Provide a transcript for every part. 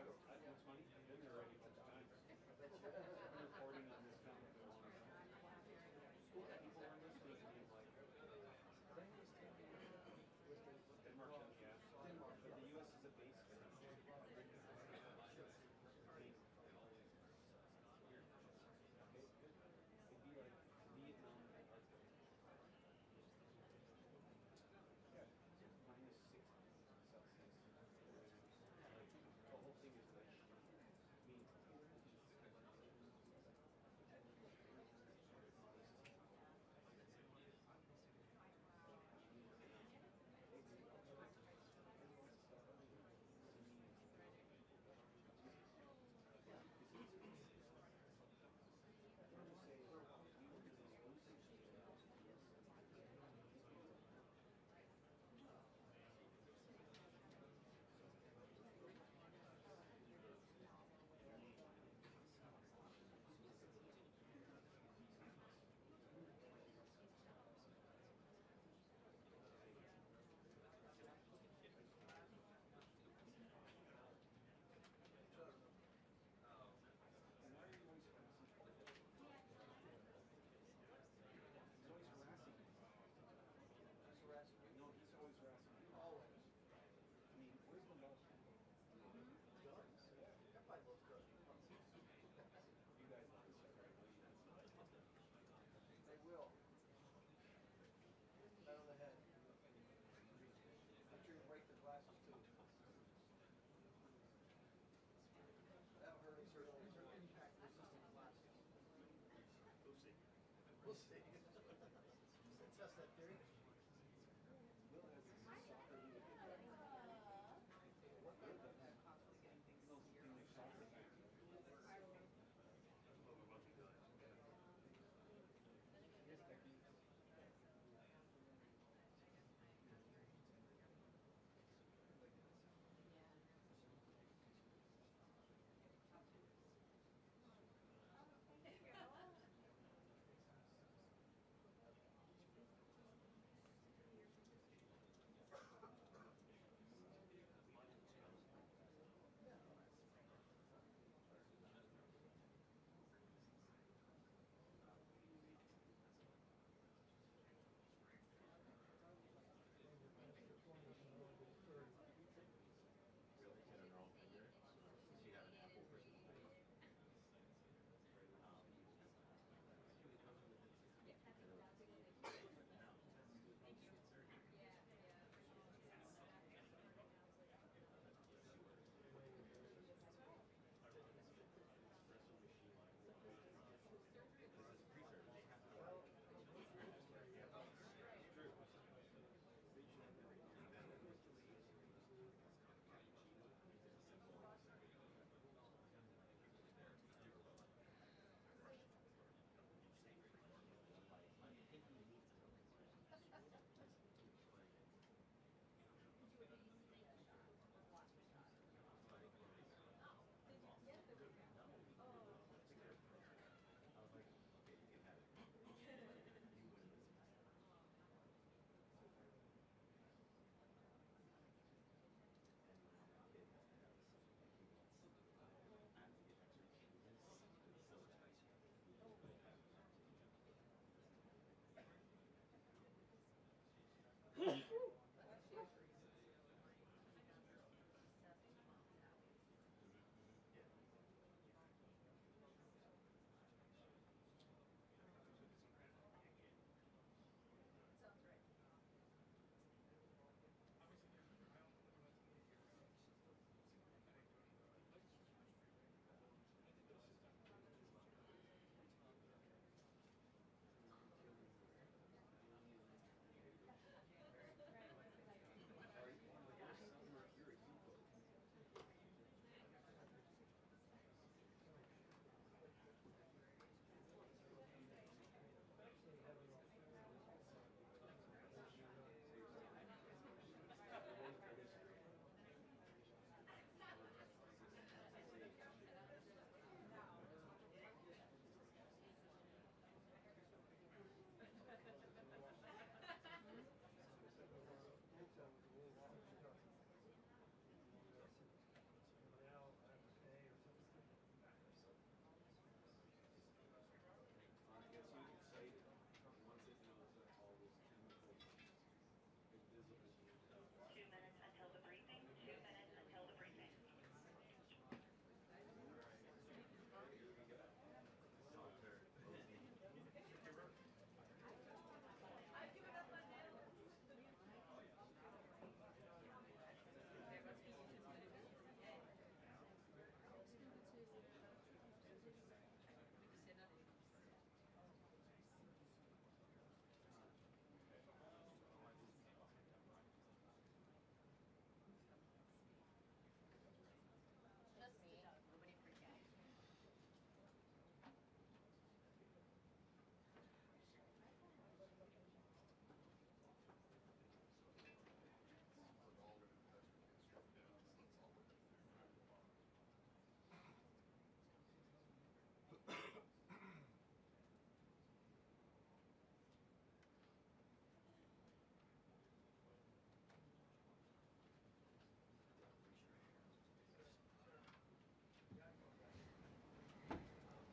What's funny? I've been there already a bunch of times. I've been reporting on this kind of a long time. People are listening to me like, Denmark, yeah. But the U.S. is a base for them. It'd be like Vietnam and Arctic. Yeah, minus 60 Celsius. The whole thing is like, I mean, no, he's always harassing me. Always. I mean, where's the love? Guns. Yeah. Everybody loves guns. You guys love this stuff, right? They will. Right on the head. I'm sure you break the glasses too. That'll hurt us certainly. It's an impact resistant glasses. We'll see. We'll see. Test that theory. Will has a soccer league. What good does that constantly getting things easier? Soccer fan. That's what we're about to do. Yes, technique.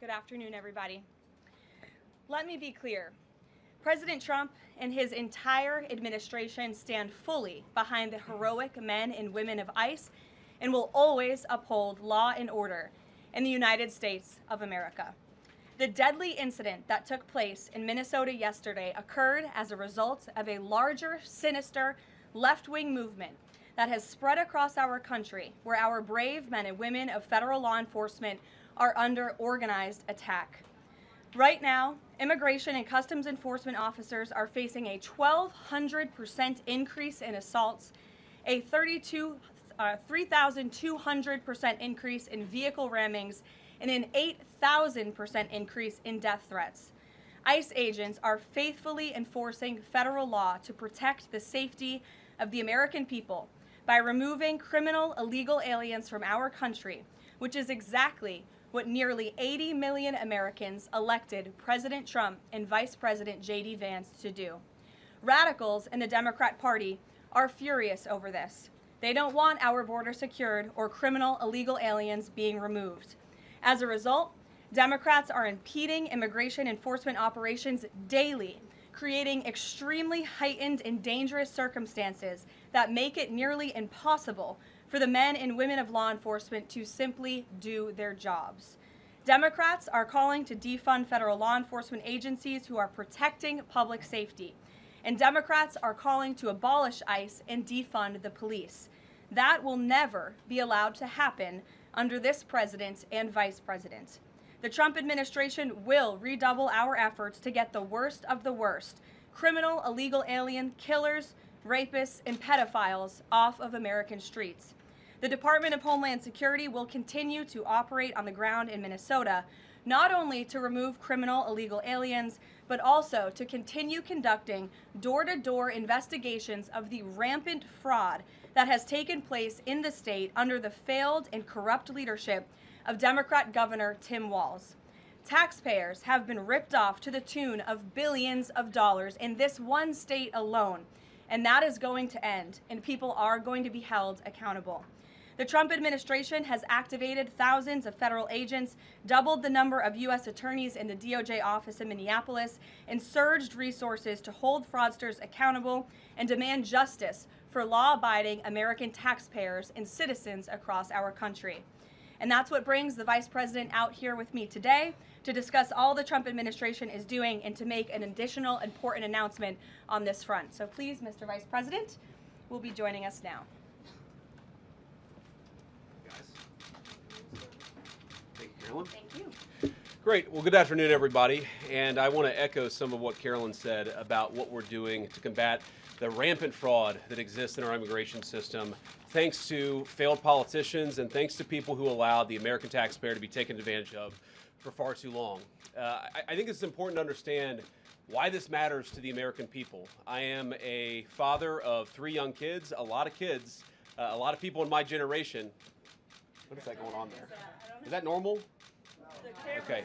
Good afternoon, everybody. Let me be clear. President Trump and his entire administration stand fully behind the heroic men and women of ICE and will always uphold law and order in the United States of America. The deadly incident that took place in Minnesota yesterday occurred as a result of a larger, sinister, left-wing movement that has spread across our country, where our brave men and women of federal law enforcement are under organized attack. Right now, immigration and customs enforcement officers are facing a 1,200% increase in assaults, a 3,200% increase in vehicle rammings, and an 8,000% increase in death threats. ICE agents are faithfully enforcing federal law to protect the safety of the American people by removing criminal illegal aliens from our country, which is exactly what nearly 80 million Americans elected President Trump and Vice President JD Vance to do. Radicals in the Democrat Party are furious over this. They don't want our border secured or criminal illegal aliens being removed. As a result, Democrats are impeding immigration enforcement operations daily, creating extremely heightened and dangerous circumstances that make it nearly impossible for the men and women of law enforcement to simply do their jobs. Democrats are calling to defund federal law enforcement agencies who are protecting public safety, and Democrats are calling to abolish ICE and defund the police. That will never be allowed to happen under this president and vice president. The Trump administration will redouble our efforts to get the worst of the worst, criminal illegal alien killers, rapists, and pedophiles off of American streets. The Department of Homeland Security will continue to operate on the ground in Minnesota, not only to remove criminal illegal aliens, but also to continue conducting door-to-door investigations of the rampant fraud that has taken place in the state under the failed and corrupt leadership of Democrat Governor Tim Walz. Taxpayers have been ripped off to the tune of billions of dollars in this one state alone, and that is going to end, and people are going to be held accountable. The Trump administration has activated thousands of federal agents, doubled the number of U.S. attorneys in the DOJ office in Minneapolis, and surged resources to hold fraudsters accountable and demand justice for law-abiding American taxpayers and citizens across our country. And that's what brings the Vice President out here with me today to discuss all the Trump administration is doing and to make an additional important announcement on this front. So please, Mr. Vice President, will be joining us now. Thank you, Carolyn. Thank you. Great. Well, good afternoon, everybody. And I want to echo some of what Carolyn said about what we're doing to combat the rampant fraud that exists in our immigration system, thanks to failed politicians and thanks to people who allowed the American taxpayer to be taken advantage of for far too long. I think it's important to understand why this matters to the American people. I am a father of 3 young kids, a lot of people in my generation. What is that going on there? Is that normal? Okay.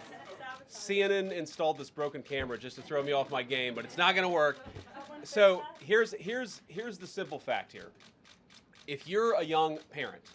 CNN installed this broken camera just to throw me off my game, but it's not going to work. So here's the simple fact here. If you're a young parent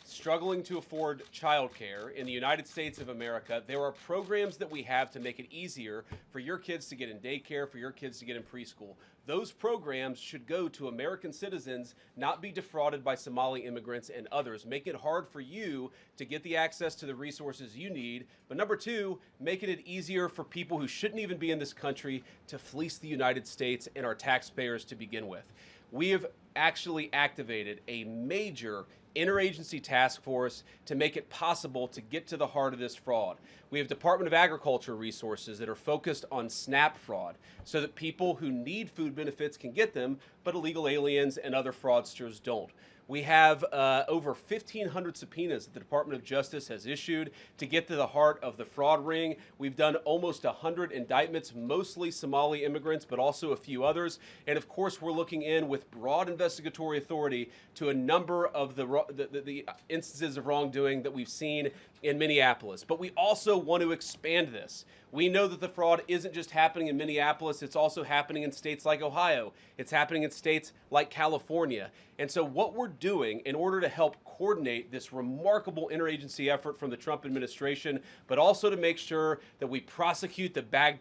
struggling to afford childcare in the United States of America, there are programs that we have to make it easier for your kids to get in daycare, for your kids to get in preschool. Those programs should go to American citizens, not be defrauded by Somali immigrants and others. Make it hard for you to get the access to the resources you need. But number 2, making it easier for people who shouldn't even be in this country to fleece the United States and our taxpayers to begin with. We have actually activated a major interagency task force to make it possible to get to the heart of this fraud. We have Department of Agriculture resources that are focused on SNAP fraud so that people who need food benefits can get them, but illegal aliens and other fraudsters don't. We have over 1,500 subpoenas that the Department of Justice has issued to get to the heart of the fraud ring. We've done almost 100 indictments, mostly Somali immigrants, but also a few others. And of course, we're looking in with broad investigatory authority to a number of the instances of wrongdoing that we've seen in Minneapolis. But we also want to expand this. We know that the fraud isn't just happening in Minneapolis, it's also happening in states like Ohio. It's happening in states like California. And so what we're doing in order to help coordinate this remarkable interagency effort from the Trump administration, but also to make sure that we prosecute the bad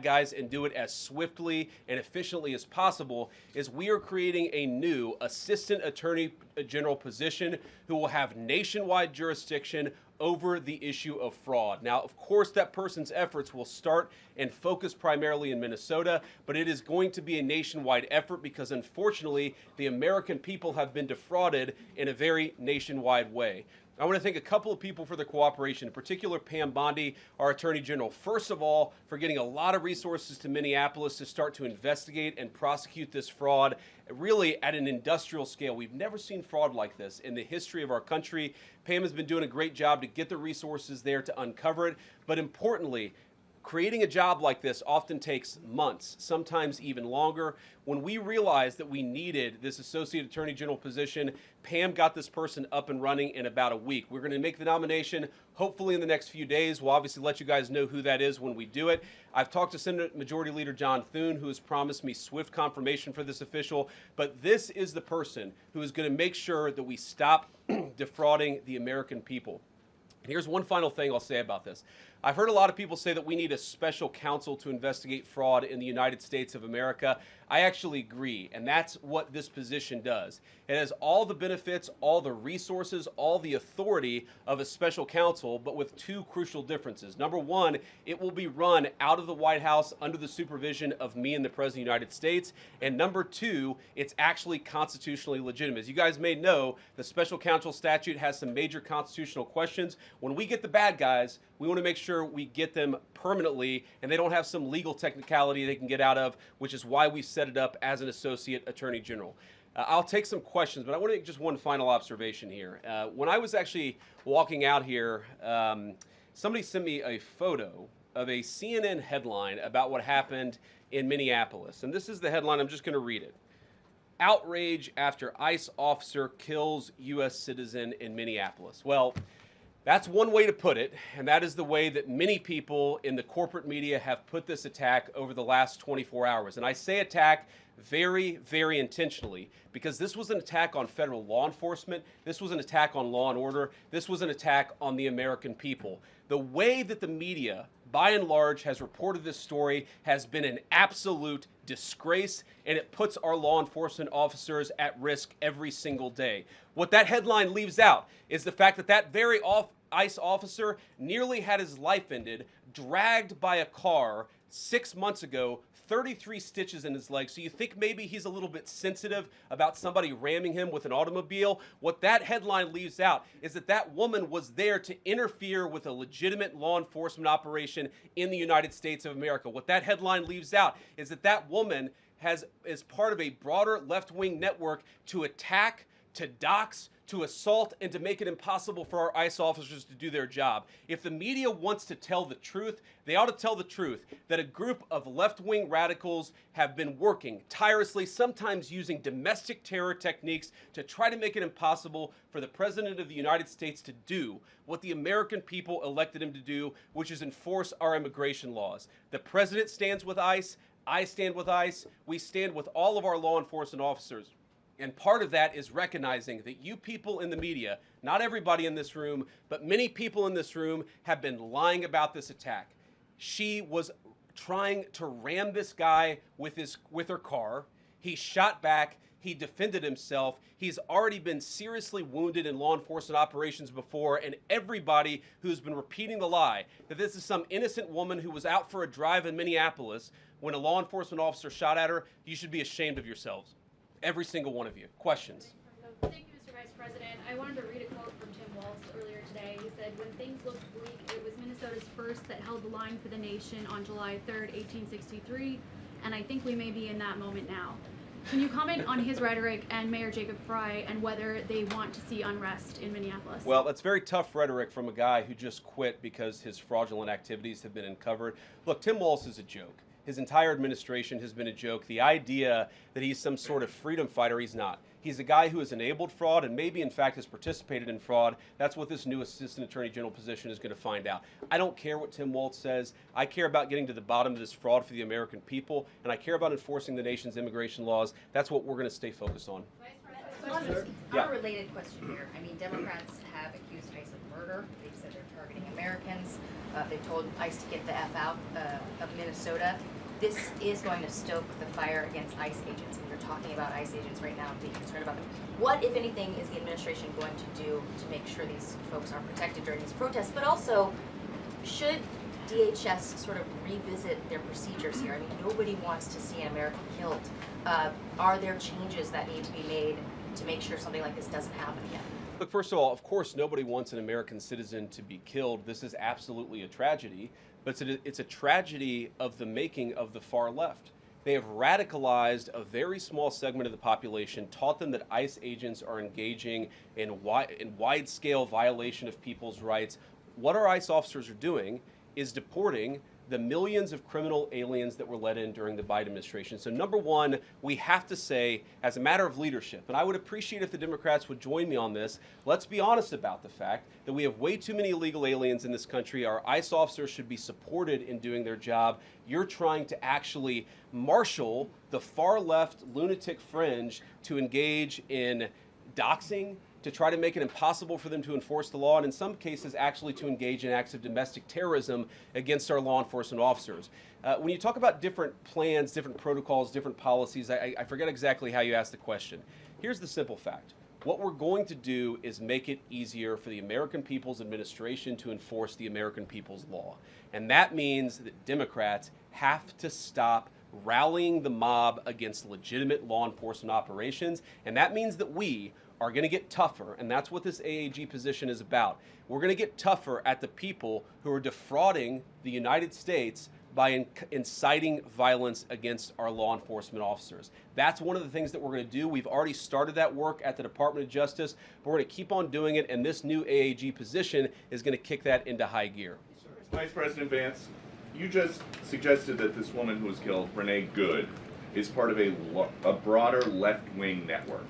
guys and do it as swiftly and efficiently as possible, is we are creating a new Assistant Attorney General position who will have nationwide jurisdiction over the issue of fraud. Now, of course, that person's efforts will start and focus primarily in Minnesota, but it is going to be a nationwide effort because, unfortunately, the American people have been defrauded in a very nationwide way. I want to thank a couple of people for their cooperation, in particular Pam Bondi, our Attorney General, first of all, for getting a lot of resources to Minneapolis to start to investigate and prosecute this fraud, really at an industrial scale. We've never seen fraud like this in the history of our country. Pam has been doing a great job to get the resources there to uncover it, but importantly, creating a job like this often takes months, sometimes even longer. When we realized that we needed this Associate Attorney General position, Pam got this person up and running in about a week. We're going to make the nomination hopefully in the next few days. We'll obviously let you guys know who that is when we do it. I've talked to Senate Majority Leader John Thune, who has promised me swift confirmation for this official, but this is the person who is going to make sure that we stop defrauding the American people. And here's one final thing I'll say about this. I've heard a lot of people say that we need a special counsel to investigate fraud in the United States of America. I actually agree, and that's what this position does. It has all the benefits, all the resources, all the authority of a special counsel, but with two crucial differences. Number one, it will be run out of the White House under the supervision of me and the President of the United States. And number two, it's actually constitutionally legitimate. As you guys may know, the special counsel statute has some major constitutional questions. When we get the bad guys, we want to make sure we get them permanently and they don't have some legal technicality they can get out of, which is why we set it up as an Associate Attorney General. I'll take some questions, but I want to make just one final observation here. When I was actually walking out here, somebody sent me a photo of a CNN headline about what happened in Minneapolis. And this is the headline. I'm just going to read it. Outrage after ICE officer kills U.S. citizen in Minneapolis. Well, that's one way to put it, and that is the way that many people in the corporate media have put this attack over the last 24 hours. And I say attack very, very intentionally because this was an attack on federal law enforcement. This was an attack on law and order. This was an attack on the American people. The way that the media, by and large, has reported this story has been an absolute disgrace, and it puts our law enforcement officers at risk every single day. What that headline leaves out is the fact that that very ICE officer nearly had his life ended, dragged by a car 6 months ago, 33 stitches in his leg. So you think maybe he's a little bit sensitive about somebody ramming him with an automobile? What that headline leaves out is that that woman was there to interfere with a legitimate law enforcement operation in the United States of America. What that headline leaves out is that that woman is part of a broader left-wing network to attack, to dox, to assault, and to make it impossible for our ICE officers to do their job. If the media wants to tell the truth, they ought to tell the truth that a group of left-wing radicals have been working tirelessly, sometimes using domestic terror techniques to try to make it impossible for the President of the United States to do what the American people elected him to do, which is enforce our immigration laws. The President stands with ICE. I stand with ICE. We stand with all of our law enforcement officers. And part of that is recognizing that you people in the media, not everybody in this room, but many people in this room have been lying about this attack. She was trying to ram this guy with her car. He shot back. He defended himself. He's already been seriously wounded in law enforcement operations before, and everybody who's been repeating the lie that this is some innocent woman who was out for a drive in Minneapolis when a law enforcement officer shot at her, you should be ashamed of yourselves. Every single one of you. Questions? Thank you, Mr. Vice President. I wanted to read a quote from Tim Walz earlier today. He said, "When things looked bleak, it was Minnesota's first that held the line for the nation on July 3rd, 1863, and I think we may be in that moment now." Can you comment on his rhetoric and Mayor Jacob Frey and whether they want to see unrest in Minneapolis? Well, that's very tough rhetoric from a guy who just quit because his fraudulent activities have been uncovered. Look, Tim Walz is a joke. His entire administration has been a joke. The idea that he's some sort of freedom fighter, he's not. He's a guy who has enabled fraud and maybe, in fact, has participated in fraud. That's what this new Assistant Attorney General position is going to find out. I don't care what Tim Walz says. I care about getting to the bottom of this fraud for the American people, and I care about enforcing the nation's immigration laws. That's what we're going to stay focused on. Vice President. Yeah. Unrelated question here. I mean, Democrats have accused ICE of murder. They've said they're targeting Americans. They've told ICE to get the F out of Minnesota. This is going to stoke the fire against ICE agents. And you're talking about ICE agents right now and being concerned about them. What, if anything, is the administration going to do to make sure these folks are protected during these protests? But also, should DHS sort of revisit their procedures here? I mean, nobody wants to see an American killed. Are there changes that need to be made to make sure something like this doesn't happen again? Look, first of all, of course, nobody wants an American citizen to be killed. This is absolutely a tragedy, but it's a tragedy of the making of the far left. They have radicalized a very small segment of the population, taught them that ICE agents are engaging in wide-scale violation of people's rights. What our ICE officers are doing is deporting the millions of criminal aliens that were let in during the Biden administration. So number one, we have to say, as a matter of leadership, and I would appreciate if the Democrats would join me on this, let's be honest about the fact that we have way too many illegal aliens in this country. Our ICE officers should be supported in doing their job. You're trying to actually marshal the far left lunatic fringe to engage in doxing, to try to make it impossible for them to enforce the law, and in some cases actually to engage in acts of domestic terrorism against our law enforcement officers. When you talk about different plans, different protocols, different policies, I forget exactly how you asked the question. Here's the simple fact. What we're going to do is make it easier for the American people's administration to enforce the American people's law. And that means that Democrats have to stop rallying the mob against legitimate law enforcement operations, and that means that we are going to get tougher, and that's what this AAG position is about. We're going to get tougher at the people who are defrauding the United States by inciting violence against our law enforcement officers. That's one of the things that we're going to do. We've already started that work at the Department of Justice, but we're going to keep on doing it, and this new AAG position is going to kick that into high gear. Vice President Vance, you just suggested that this woman who was killed, Renee Good, is part of a broader left-wing network.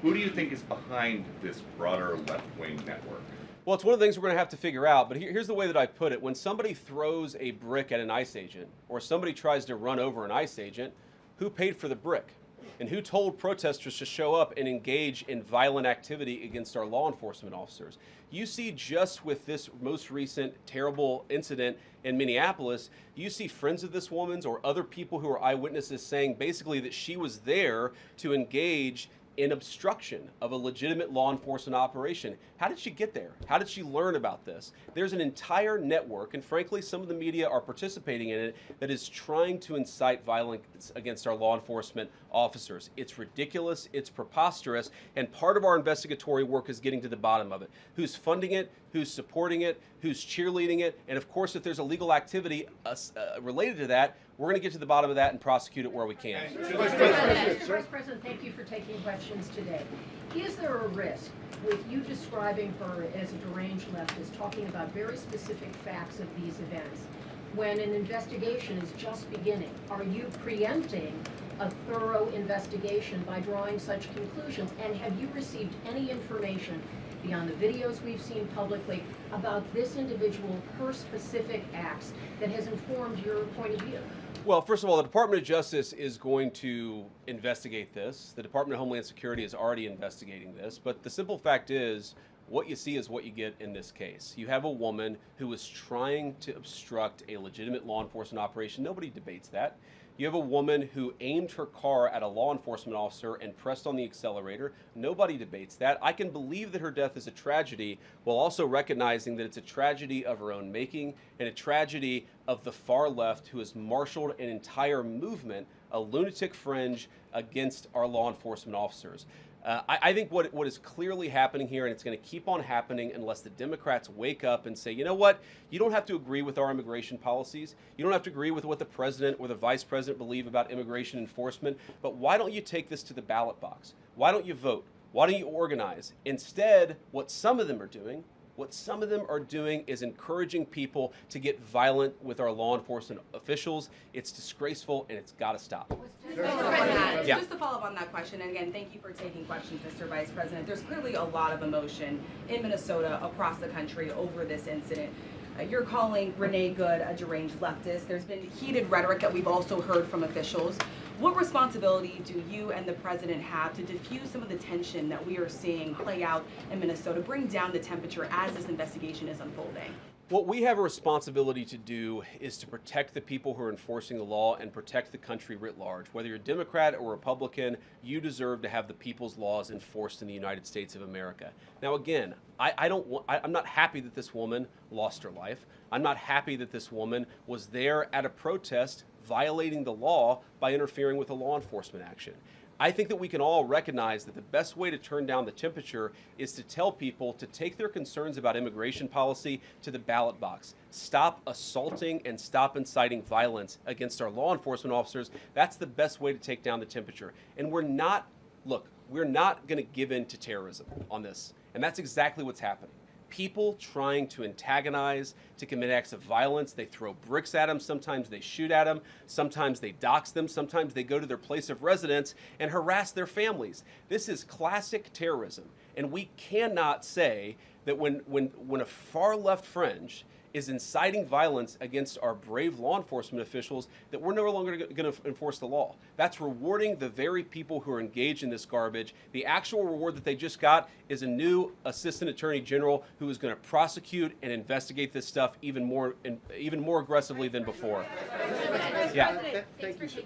Who do you think is behind this broader left-wing network? Well, it's one of the things we're going to have to figure out, but here's the way that I put it. When somebody throws a brick at an ICE agent, or somebody tries to run over an ICE agent, who paid for the brick? And who told protesters to show up and engage in violent activity against our law enforcement officers? You see, just with this most recent terrible incident in Minneapolis, you see friends of this woman's or other people who are eyewitnesses saying basically that she was there to engage in obstruction of a legitimate law enforcement operation. How did she get there? How did she learn about this? There's an entire network, and frankly, some of the media are participating in it, that is trying to incite violence against our law enforcement officers. It's ridiculous, it's preposterous, and part of our investigatory work is getting to the bottom of it. Who's funding it? Who's supporting it? Who's cheerleading it? And of course, if there's illegal activity related to that, we're going to get to the bottom of that and prosecute it where we can. Vice President, thank you for taking questions today. Is there a risk with you describing her as a deranged leftist, talking about very specific facts of these events, when an investigation is just beginning? Are you preempting a thorough investigation by drawing such conclusions? And have you received any information beyond the videos we've seen publicly about this individual, her specific acts, that has informed your point of view? Well, first of all, the Department of Justice is going to investigate this. The Department of Homeland Security is already investigating this. But the simple fact is, what you see is what you get in this case. You have a woman who is trying to obstruct a legitimate law enforcement operation. Nobody debates that. You have a woman who aimed her car at a law enforcement officer and pressed on the accelerator. Nobody debates that. I can believe that her death is a tragedy, while also recognizing that it's a tragedy of her own making and a tragedy of the far left, who has marshaled an entire movement, a lunatic fringe, against our law enforcement officers. I think what is clearly happening here, and it's going to keep on happening unless the Democrats wake up and say, you know what, you don't have to agree with our immigration policies. You don't have to agree with what the president or the vice president believe about immigration enforcement, but why don't you take this to the ballot box? Why don't you vote? Why don't you organize? Instead, what some of them are doing is encouraging people to get violent with our law enforcement officials. It's disgraceful, and it's got to stop. Yeah. Just to follow up on that question, and again, thank you for taking questions, Mr. Vice President. There's clearly a lot of emotion in Minnesota, across the country, over this incident. You're calling Renee Good a deranged leftist. There's been heated rhetoric that we've also heard from officials. What responsibility do you and the president have to diffuse some of the tension that we are seeing play out in Minnesota, bring down the temperature as this investigation is unfolding? What we have a responsibility to do is to protect the people who are enforcing the law and protect the country writ large. Whether you're Democrat or Republican, you deserve to have the people's laws enforced in the United States of America. Now, again, I'm not happy that this woman lost her life. I'm not happy that this woman was there at a protest violating the law by interfering with a law enforcement action. I think that we can all recognize that the best way to turn down the temperature is to tell people to take their concerns about immigration policy to the ballot box. Stop assaulting and stop inciting violence against our law enforcement officers. That's the best way to take down the temperature. And we're not going to give in to terrorism on this. And that's exactly what's happening. People trying to antagonize, to commit acts of violence. They throw bricks at them. Sometimes they shoot at them. Sometimes they dox them. Sometimes they go to their place of residence and harass their families. This is classic terrorism. And we cannot say that when a far left fringe is inciting violence against our brave law enforcement officials, that we're no longer going to enforce the law. That's rewarding the very people who are engaged in this garbage. The actual reward that they just got is a new assistant attorney general who is going to prosecute and investigate this stuff even more aggressively than before. Yeah. Thank you, sir.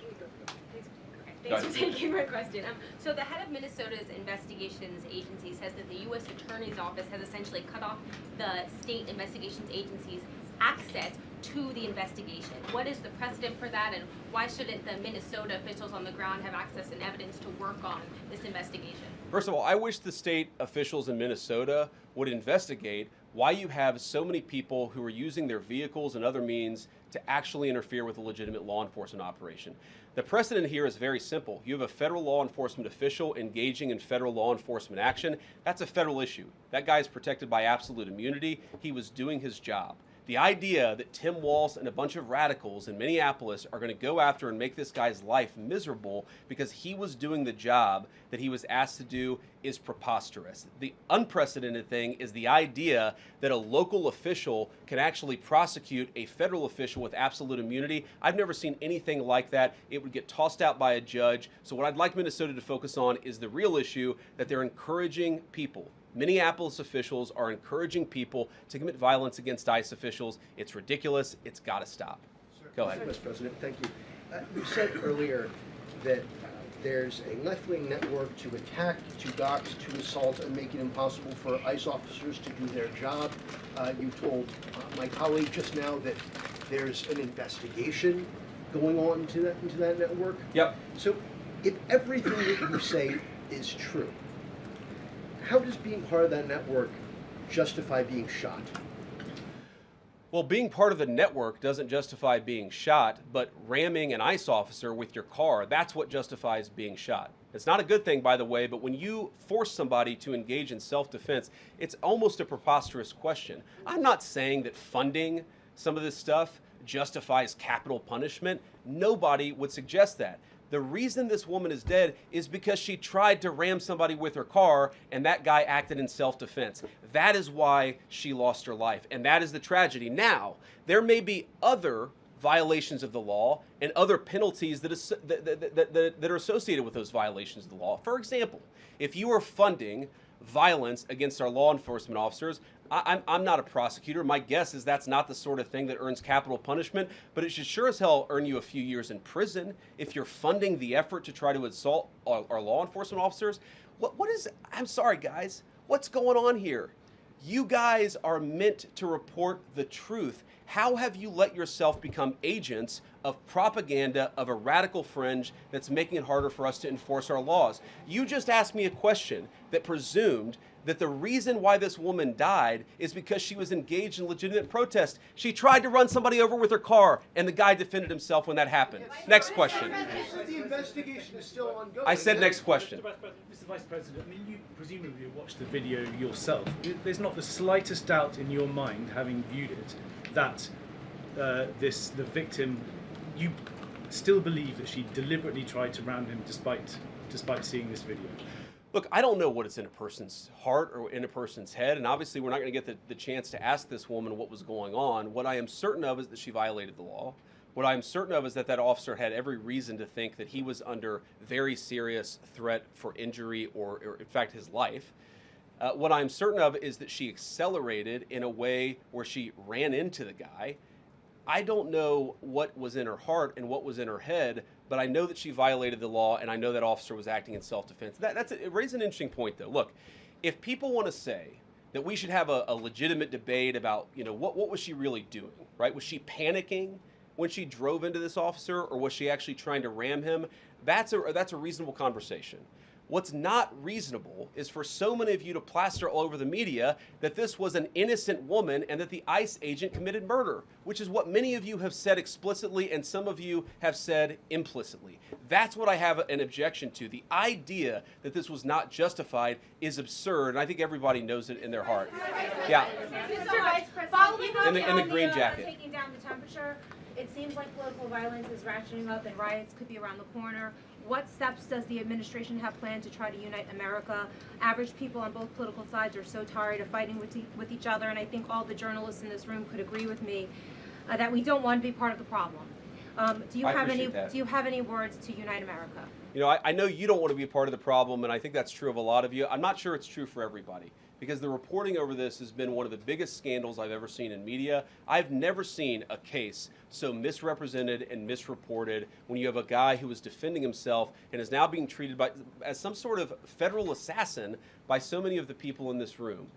Thanks for taking my question. So the head of Minnesota's investigations agency says that the U.S. Attorney's Office has essentially cut off the state investigations agency's access to the investigation. What is the precedent for that, and why shouldn't the Minnesota officials on the ground have access and evidence to work on this investigation? First of all, I wish the state officials in Minnesota would investigate why you have so many people who are using their vehicles and other means to actually interfere with a legitimate law enforcement operation. The precedent here is very simple. You have a federal law enforcement official engaging in federal law enforcement action. That's a federal issue. That guy is protected by absolute immunity. He was doing his job. The idea that Tim Walz and a bunch of radicals in Minneapolis are going to go after and make this guy's life miserable because he was doing the job that he was asked to do is preposterous. The unprecedented thing is the idea that a local official can actually prosecute a federal official with absolute immunity. I've never seen anything like that. It would get tossed out by a judge. So what I'd like Minnesota to focus on is the real issue that they're encouraging people. Minneapolis officials are encouraging people to commit violence against ICE officials. It's ridiculous. It's got to stop. Go ahead. Mr. President, thank you. You said earlier that there's a left-wing network to attack, to dox, to assault, and make it impossible for ICE officers to do their job. You told my colleague just now that there's an investigation going on into that network. Yep. So if everything that you say is true, how does being part of that network justify being shot? Well, being part of the network doesn't justify being shot, but ramming an ICE officer with your car, that's what justifies being shot. It's not a good thing, by the way, but when you force somebody to engage in self-defense, it's almost a preposterous question. I'm not saying that funding some of this stuff justifies capital punishment. Nobody would suggest that. The reason this woman is dead is because she tried to ram somebody with her car and that guy acted in self-defense. That is why she lost her life, and that is the tragedy. Now, there may be other violations of the law and other penalties that are associated with those violations of the law. For example, if you are funding violence against our law enforcement officers, I'm not a prosecutor. My guess is that's not the sort of thing that earns capital punishment, but it should sure as hell earn you a few years in prison if you're funding the effort to try to assault our law enforcement officers. I'm sorry, guys. What's going on here? You guys are meant to report the truth. How have you let yourself become agents of propaganda of a radical fringe that's making it harder for us to enforce our laws? You just asked me a question that presumed that the reason why this woman died is because she was engaged in legitimate protest. She tried to run somebody over with her car, and the guy defended himself when that happened. Next question. The investigation is still ongoing. I said next question. Mr. Vice President, I mean, you presumably watched the video yourself. There's not the slightest doubt in your mind, having viewed it, that the victim, you still believe that she deliberately tried to ram him despite seeing this video? Look, I don't know what is in a person's heart or in a person's head, and obviously we're not going to get the chance to ask this woman what was going on. What I am certain of is that she violated the law. What I'm certain of is that that officer had every reason to think that he was under very serious threat for injury or in fact, his life. What I'm certain of is that she accelerated in a way where she ran into the guy. I don't know what was in her heart and what was in her head, but I know that she violated the law, and I know that officer was acting in self-defense. It raises an interesting point, though. Look, if people want to say that we should have a legitimate debate about, what was she really doing, right? Was she panicking when she drove into this officer, or was she actually trying to ram him? That's a reasonable conversation. What's not reasonable is for so many of you to plaster all over the media that this was an innocent woman and that the ICE agent committed murder, which is what many of you have said explicitly and some of you have said implicitly. That's what I have an objection to. The idea that this was not justified is absurd, and I think everybody knows it in their heart. Yeah. Mr. Vice President, In the green jacket. Taking down the temperature, it seems like political violence is ratcheting up and riots could be around the corner. What steps does the administration have planned to try to unite America? Average people on both political sides are so tired of fighting with each other, and I think all the journalists in this room could agree with me that we don't want to be part of the problem. Do you have any words to unite America? I know you don't want to be a part of the problem, and I think that's true of a lot of you. I'm not sure it's true for everybody, because the reporting over this has been one of the biggest scandals I've ever seen in media. I've never seen a case so misrepresented and misreported when you have a guy who was defending himself and is now being treated as some sort of federal assassin by so many of the people in this room.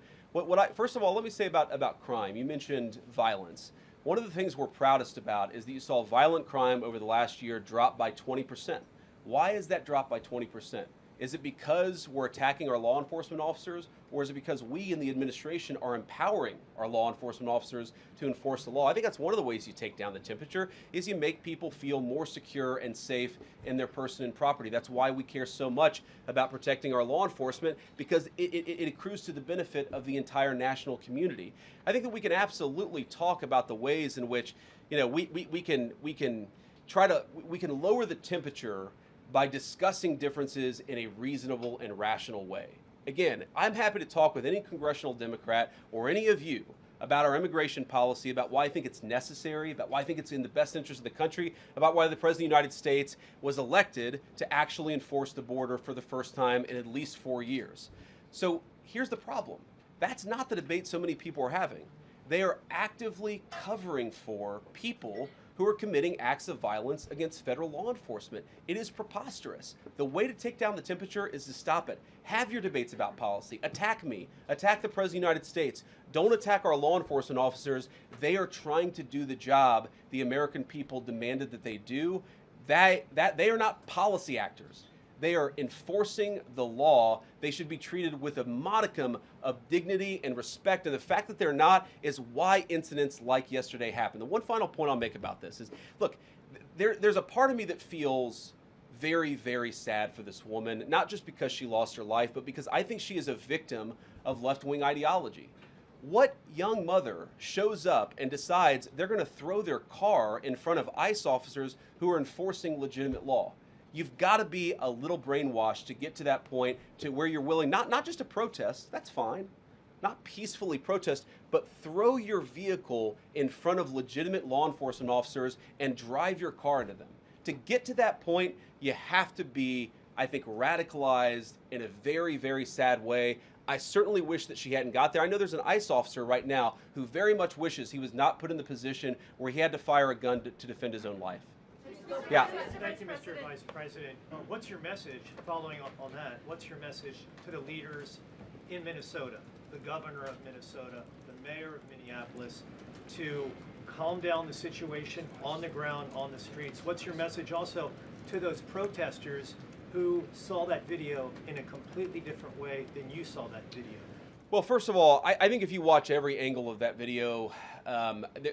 First of all, let me say about crime. You mentioned violence. One of the things we're proudest about is that you saw violent crime over the last year drop by 20%. Why is that drop by 20%? Is it because we're attacking our law enforcement officers, or is it because we in the administration are empowering our law enforcement officers to enforce the law? I think that's one of the ways you take down the temperature, is you make people feel more secure and safe in their person and property. That's why we care so much about protecting our law enforcement, because it accrues to the benefit of the entire national community. I think that we can absolutely talk about the ways in which we can lower the temperature by discussing differences in a reasonable and rational way. Again, I'm happy to talk with any congressional Democrat or any of you about our immigration policy, about why I think it's necessary, about why I think it's in the best interest of the country, about why the President of the United States was elected to actually enforce the border for the first time in at least 4 years. So here's the problem. That's not the debate so many people are having. They are actively covering for people who are committing acts of violence against federal law enforcement. It is preposterous. The way to take down the temperature is to stop it. Have your debates about policy. Attack me. Attack the President of the United States. Don't attack our law enforcement officers. They are trying to do the job the American people demanded that they do. They are not policy actors. They are enforcing the law. They should be treated with a modicum of dignity and respect. And the fact that they're not is why incidents like yesterday happened. The one final point I'll make about this is, look, there's a part of me that feels very, very sad for this woman, not just because she lost her life, but because I think she is a victim of left-wing ideology. What young mother shows up and decides they're going to throw their car in front of ICE officers who are enforcing legitimate law? You've got to be a little brainwashed to get to that point to where you're willing, not just to protest, that's fine, not peacefully protest, but throw your vehicle in front of legitimate law enforcement officers and drive your car into them. To get to that point, you have to be, I think, radicalized in a very, very sad way. I certainly wish that she hadn't got there. I know there's an ICE officer right now who very much wishes he was not put in the position where he had to fire a gun to defend his own life. Yeah. Thank you, Mr. Vice President. What's your message, following up on that, what's your message to the leaders in Minnesota, the governor of Minnesota, the mayor of Minneapolis, to calm down the situation on the ground, on the streets? What's your message also to those protesters who saw that video in a completely different way than you saw that video? Well, first of all, I think if you watch every angle of that video,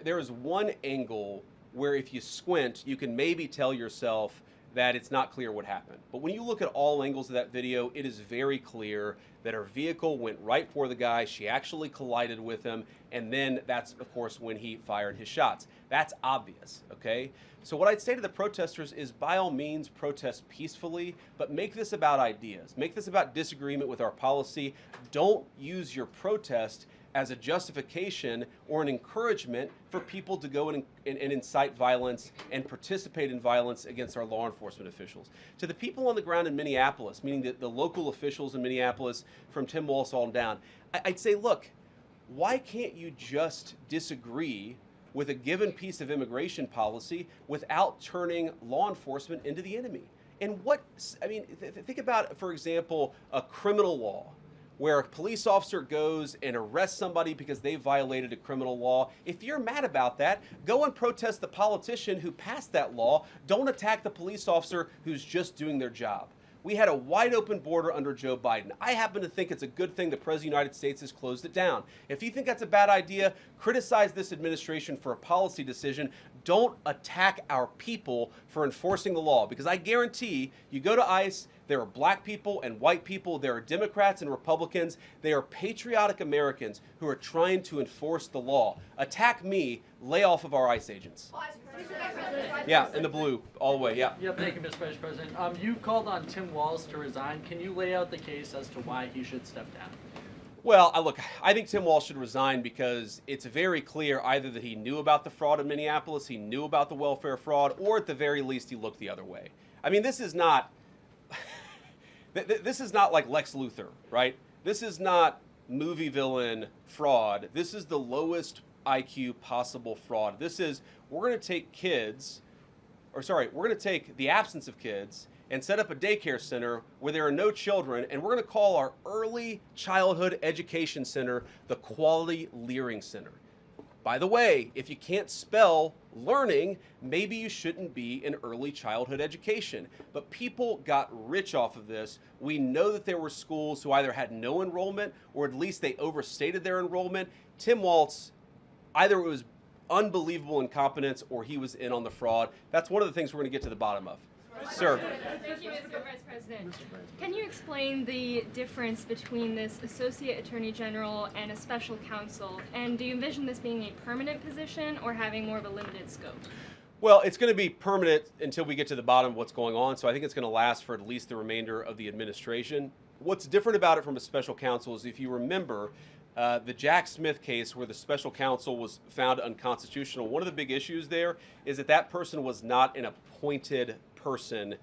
there is one angle where if you squint, you can maybe tell yourself that it's not clear what happened. But when you look at all angles of that video, it is very clear that her vehicle went right for the guy. She actually collided with him. And then that's, of course, when he fired his shots. That's obvious, okay? So what I'd say to the protesters is, by all means, protest peacefully, but make this about ideas. Make this about disagreement with our policy. Don't use your protest as a justification or an encouragement for people to go and incite violence and participate in violence against our law enforcement officials. To the people on the ground in Minneapolis, meaning the local officials in Minneapolis from Tim Walz on down, I'd say, look, why can't you just disagree with a given piece of immigration policy without turning law enforcement into the enemy? And think about, for example, a criminal law where a police officer goes and arrests somebody because they violated a criminal law. If you're mad about that, go and protest the politician who passed that law. Don't attack the police officer who's just doing their job. We had a wide open border under Joe Biden. I happen to think it's a good thing the President of the United States has closed it down. If you think that's a bad idea, criticize this administration for a policy decision. Don't attack our people for enforcing the law, because I guarantee you go to ICE, there are black people and white people, there are Democrats and Republicans, they are patriotic Americans who are trying to enforce the law. Attack me, lay off of our ICE agents. Yeah, in the blue, all the way, yeah. Yeah, thank you, Mr. Vice President. You've called on Tim Walz to resign. Can you lay out the case as to why he should step down? Well, look, I think Tim Walz should resign because it's very clear either that he knew about the fraud in Minneapolis, he knew about the welfare fraud, or at the very least he looked the other way. I mean, this is not like Lex Luthor, right? This is not movie villain fraud. This is the lowest IQ possible fraud. This is, we're going to take the absence of kids and set up a daycare center where there are no children, and we're going to call our early childhood education center the Quality Learing Center. By the way, if you can't spell learning, maybe you shouldn't be in early childhood education. But people got rich off of this. We know that there were schools who either had no enrollment or at least they overstated their enrollment. Tim Walz, either it was unbelievable incompetence or he was in on the fraud. That's one of the things we're going to get to the bottom of. Sir. Thank you, Mr. Vice President. Can you explain the difference between this Associate Attorney General and a special counsel? And do you envision this being a permanent position or having more of a limited scope? Well, it's going to be permanent until we get to the bottom of what's going on, so I think it's going to last for at least the remainder of the administration. What's different about it from a special counsel is, if you remember, the Jack Smith case where the special counsel was found unconstitutional, one of the big issues there is that that person was not an appointed person,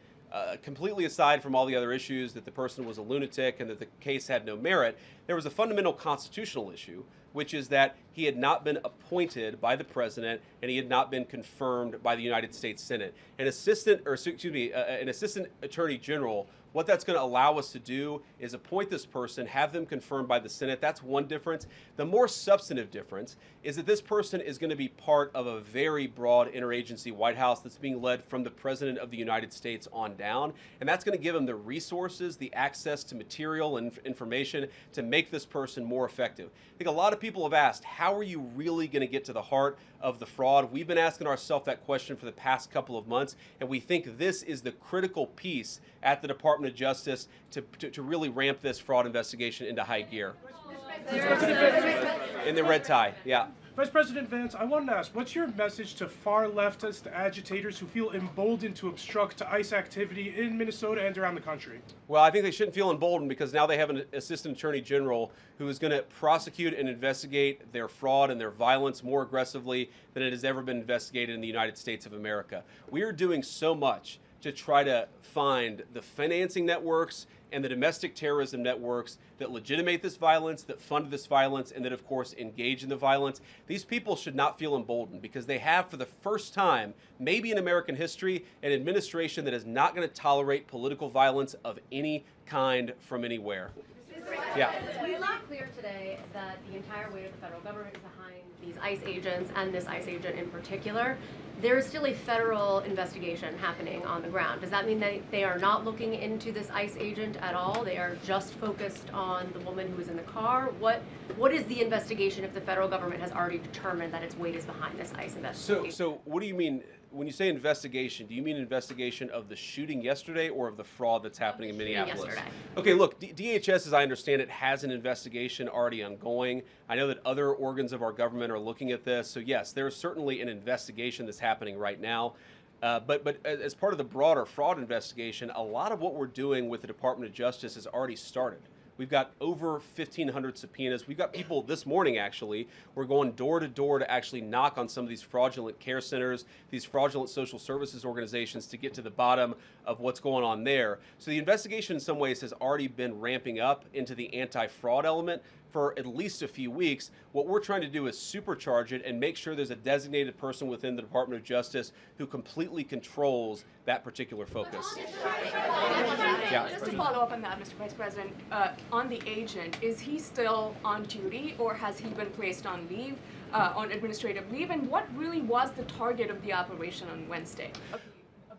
completely aside from all the other issues that the person was a lunatic and that the case had no merit. There was a fundamental constitutional issue, which is that he had not been appointed by the president and he had not been confirmed by the United States Senate. An assistant attorney general, what that's going to allow us to do is appoint this person, have them confirmed by the Senate. That's one difference. The more substantive difference is that this person is going to be part of a very broad interagency White House that's being led from the President of the United States on down. And that's going to give him the resources, the access to material and information to make this person more effective. I think a lot of people have asked, how are you really going to get to the heart of the fraud? We've been asking ourselves that question for the past couple of months, and we think this is the critical piece at the Department of Justice to really ramp this fraud investigation into high gear. In the red tie, yeah. Vice President Vance, I wanted to ask, what's your message to far leftist agitators who feel emboldened to obstruct ICE activity in Minnesota and around the country? Well, I think they shouldn't feel emboldened because now they have an assistant attorney general who is going to prosecute and investigate their fraud and their violence more aggressively than it has ever been investigated in the United States of America. We are doing so much to try to find the financing networks and the domestic terrorism networks that legitimate this violence, that fund this violence, and that, of course, engage in the violence. These people should not feel emboldened because they have, for the first time, maybe in American history, an administration that is not going to tolerate political violence of any kind from anywhere. Yeah. We not clear today that the entire weight of the federal government is behind these ICE agents and this ICE agent in particular. There is still a federal investigation happening on the ground. Does that mean that they are not looking into this ICE agent at all? They are just focused on the woman who was in the car? What is the investigation if the federal government has already determined that its weight is behind this ICE investigation? So what do you mean? When you say investigation, do you mean investigation of the shooting yesterday or of the fraud that's happening in Minneapolis? Yesterday. Okay, look, DHS, as I understand it, has an investigation already ongoing. I know that other organs of our government are looking at this. So yes, there's certainly an investigation that's happening right now. But as part of the broader fraud investigation, a lot of what we're doing with the Department of Justice has already started. We've got over 1,500 subpoenas. We've got people this morning, actually, we're going door to door to actually knock on some of these fraudulent care centers, these fraudulent social services organizations to get to the bottom of what's going on there. So the investigation in some ways has already been ramping up into the anti-fraud element for at least a few weeks. What we're trying to do is supercharge it and make sure there's a designated person within the Department of Justice who completely controls that particular focus. Yeah. Just to follow up on that, Mr. Vice President, on the agent, is he still on duty or has he been placed on leave, on administrative leave? And what really was the target of the operation on Wednesday? Of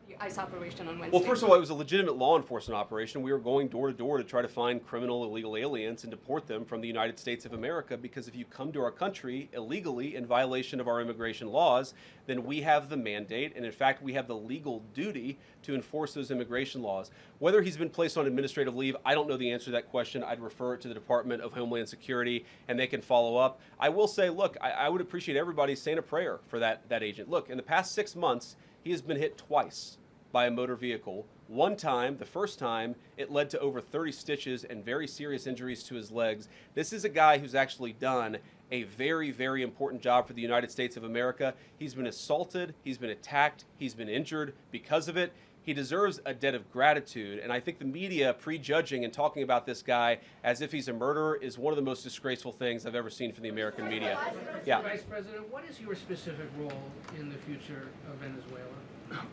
the ICE operation on Wednesday? Well, first of all, it was a legitimate law enforcement operation. We were going door to door to try to find criminal illegal aliens and deport them from the United States of America, because if you come to our country illegally in violation of our immigration laws, then we have the mandate, and in fact we have the legal duty to enforce those immigration laws. Whether he's been placed on administrative leave, I don't know the answer to that question. I'd refer it to the Department of Homeland Security and they can follow up. I will say, look, I would appreciate everybody saying a prayer for that agent. Look, in the past 6 months, he has been hit twice by a motor vehicle. One time, the first time, it led to over 30 stitches and very serious injuries to his legs. This is a guy who's actually done a very, very important job for the United States of America. He's been assaulted, he's been attacked, he's been injured because of it. He deserves a debt of gratitude, and I think the media prejudging and talking about this guy as if he's a murderer is one of the most disgraceful things I've ever seen from the American media. Yeah. Vice President, what is your specific role in the future of Venezuela?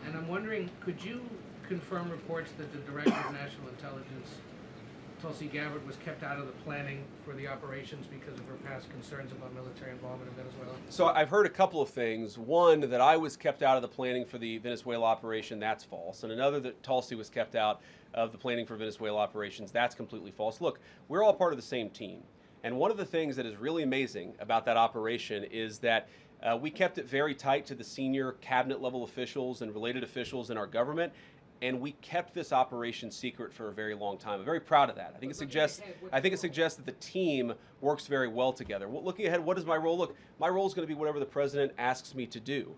And I'm wondering, could you confirm reports that the Director of National Intelligence, Tulsi Gabbard, was kept out of the planning for the operations because of her past concerns about military involvement in Venezuela? So I've heard a couple of things. One, that I was kept out of the planning for the Venezuela operation, that's false. And another, that Tulsi was kept out of the planning for Venezuela operations, that's completely false. Look, we're all part of the same team. And one of the things that is really amazing about that operation is that we kept it very tight to the senior cabinet level officials and related officials in our government, and we kept this operation secret for a very long time. I'm very proud of that. I think it suggests that the team works very well together. Well, looking ahead, what is my role? Look, my role is going to be whatever the president asks me to do.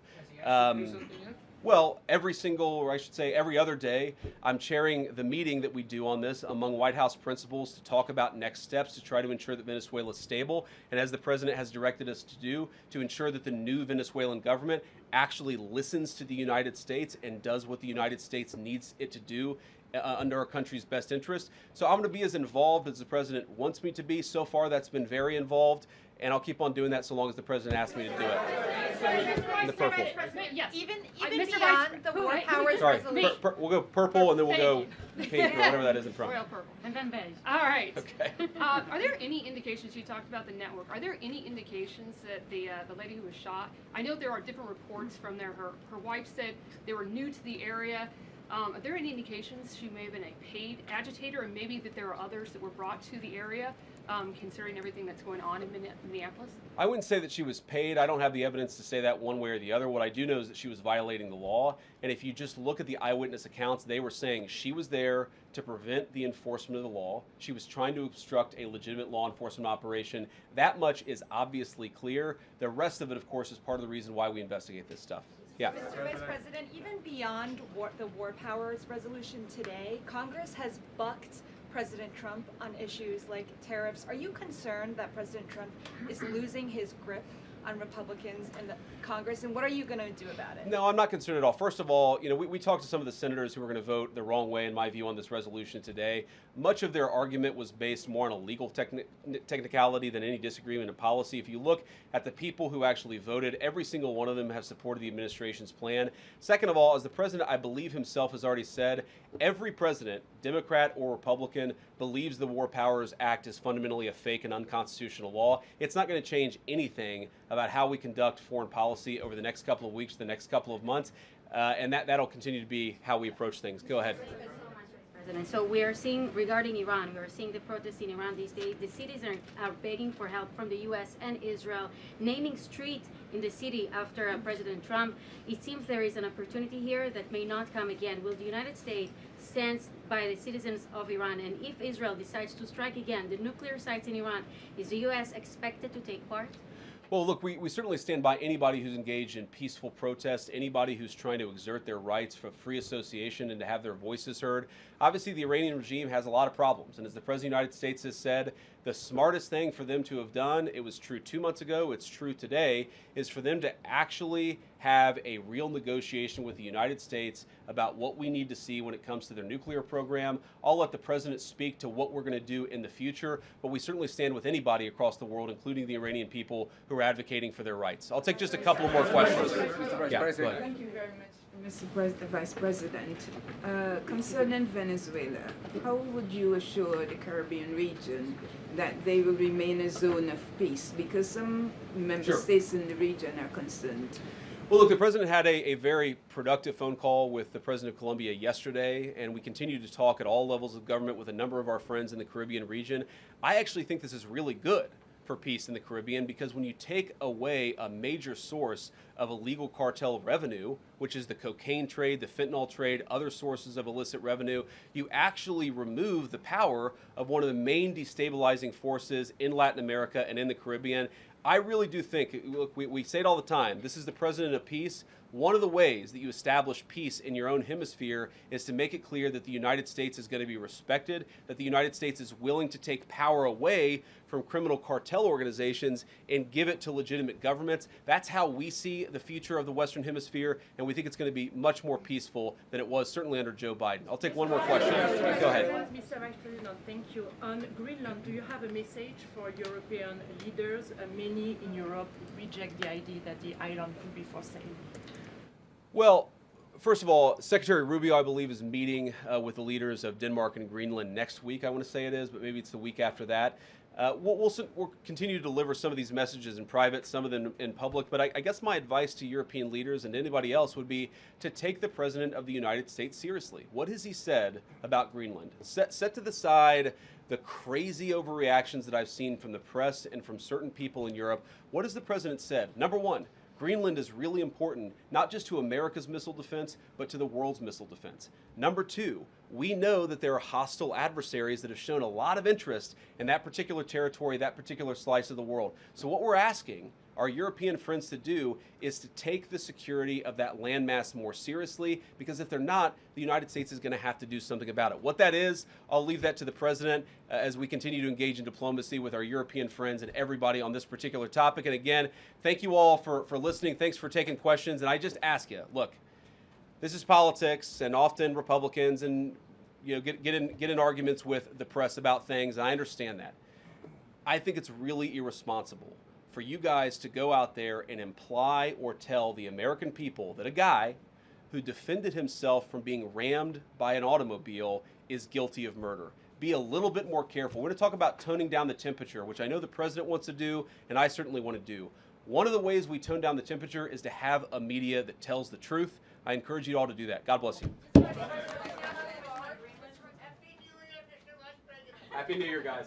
Well, every single, or I should say every other day, I'm chairing the meeting that we do on this among White House principals to talk about next steps to try to ensure that Venezuela is stable, and as the president has directed us to do, to ensure that the new Venezuelan government actually listens to the United States and does what the United States needs it to do under our country's best interest. So I'm going to be as involved as the president wants me to be. So far, that's been very involved, and I'll keep on doing that so long as the president asks me to do it. In the purple. Yes. Even Mr. beyond Vice, the war powers Sorry, resolution. we'll go purple and then we'll go pink or whatever that is in front. Royal purple. And then beige. All right. Okay. Are there any indications, you talked about the network, are there any indications that the lady who was shot, I know there are different reports from there, her wife said they were new to the area. Are there any indications she may have been a paid agitator, and maybe that there are others that were brought to the area, considering everything that's going on in Minneapolis? I wouldn't say that she was paid. I don't have the evidence to say that one way or the other. What I do know is that she was violating the law. And if you just look at the eyewitness accounts, they were saying she was there to prevent the enforcement of the law. She was trying to obstruct a legitimate law enforcement operation. That much is obviously clear. The rest of it, of course, is part of the reason why we investigate this stuff. Yeah. Mr. Vice President, even beyond the war powers resolution today, Congress has bucked President Trump on issues like tariffs. Are you concerned that President Trump is losing his grip on Republicans in the Congress, and what are you going to do about it? No, I'm not concerned at all. First of all, we talked to some of the senators who were going to vote the wrong way, in my view, on this resolution today. Much of their argument was based more on a legal technicality than any disagreement in policy. If you look at the people who actually voted, every single one of them have supported the administration's plan. Second of all, as the president, I believe himself, has already said, every president, Democrat or Republican, believes the War Powers Act is fundamentally a fake and unconstitutional law. It's not going to change anything about how we conduct foreign policy over the next couple of weeks, the next couple of months, and that'll continue to be how we approach things. Go ahead. President. So we are seeing, regarding Iran, we are seeing the protests in Iran these days. The cities are begging for help from the U.S. and Israel, naming streets in the city after President Trump. It seems there is an opportunity here that may not come again. Will the United States stand by the citizens of Iran? And if Israel decides to strike again the nuclear sites in Iran, is the U.S. expected to take part? Well, look, we certainly stand by anybody who's engaged in peaceful protest, anybody who's trying to exert their rights for free association and to have their voices heard. Obviously, the Iranian regime has a lot of problems, and as the President of the United States has said, the smartest thing for them to have done, it was true 2 months ago, it's true today, is for them to actually have a real negotiation with the United States about what we need to see when it comes to their nuclear program. I'll let the President speak to what we're going to do in the future, but we certainly stand with anybody across the world, including the Iranian people who are advocating for their rights. I'll take just a couple more questions. Yeah, go ahead. Thank you very much, Mr. Vice President. Concerning Venezuela, how would you assure the Caribbean region that they will remain a zone of peace? Because some member states in the region are concerned. Well, look, the President had a very productive phone call with the President of Colombia yesterday, and we continue to talk at all levels of government with a number of our friends in the Caribbean region. I actually think this is really good for peace in the Caribbean, because when you take away a major source of illegal cartel revenue, which is the cocaine trade, the fentanyl trade, other sources of illicit revenue, you actually remove the power of one of the main destabilizing forces in Latin America and in the Caribbean. I really do think, look, we say it all the time, this is the President of Peace. One of the ways that you establish peace in your own hemisphere is to make it clear that the United States is going to be respected, that the United States is willing to take power away from criminal cartel organizations and give it to legitimate governments. That's how we see the future of the Western Hemisphere, and we think it's going to be much more peaceful than it was certainly under Joe Biden. I'll take one more question. Go ahead. Mr. Vice President, thank you. On Greenland, do you have a message for European leaders? Many in Europe reject the idea that the island could be for sale. Well, first of all, Secretary Rubio, I believe, is meeting with the leaders of Denmark and Greenland next week, I want to say it is, but maybe it's the week after that. We'll continue to deliver some of these messages in private, some of them in public, but I guess my advice to European leaders and anybody else would be to take the President of the United States seriously. What has he said about Greenland? Set to the side the crazy overreactions that I've seen from the press and from certain people in Europe. What has the President said? Number one, Greenland is really important, not just to America's missile defense, but to the world's missile defense. Number two, we know that there are hostile adversaries that have shown a lot of interest in that particular territory, that particular slice of the world. So what we're asking our European friends to do is to take the security of that landmass more seriously, because if they're not, the United States is going to have to do something about it. What that is, I'll leave that to the President as we continue to engage in diplomacy with our European friends and everybody on this particular topic. And again, thank you all for listening. Thanks for taking questions. And I just ask you, look, this is politics, and often Republicans and get in arguments with the press about things, and I understand that. I think it's really irresponsible for you guys to go out there and imply or tell the American people that a guy who defended himself from being rammed by an automobile is guilty of murder. Be a little bit more careful. We're going to talk about toning down the temperature, which I know the President wants to do, and I certainly want to do. One of the ways we tone down the temperature is to have a media that tells the truth. I encourage you all to do that. God bless you. Happy New Year, guys.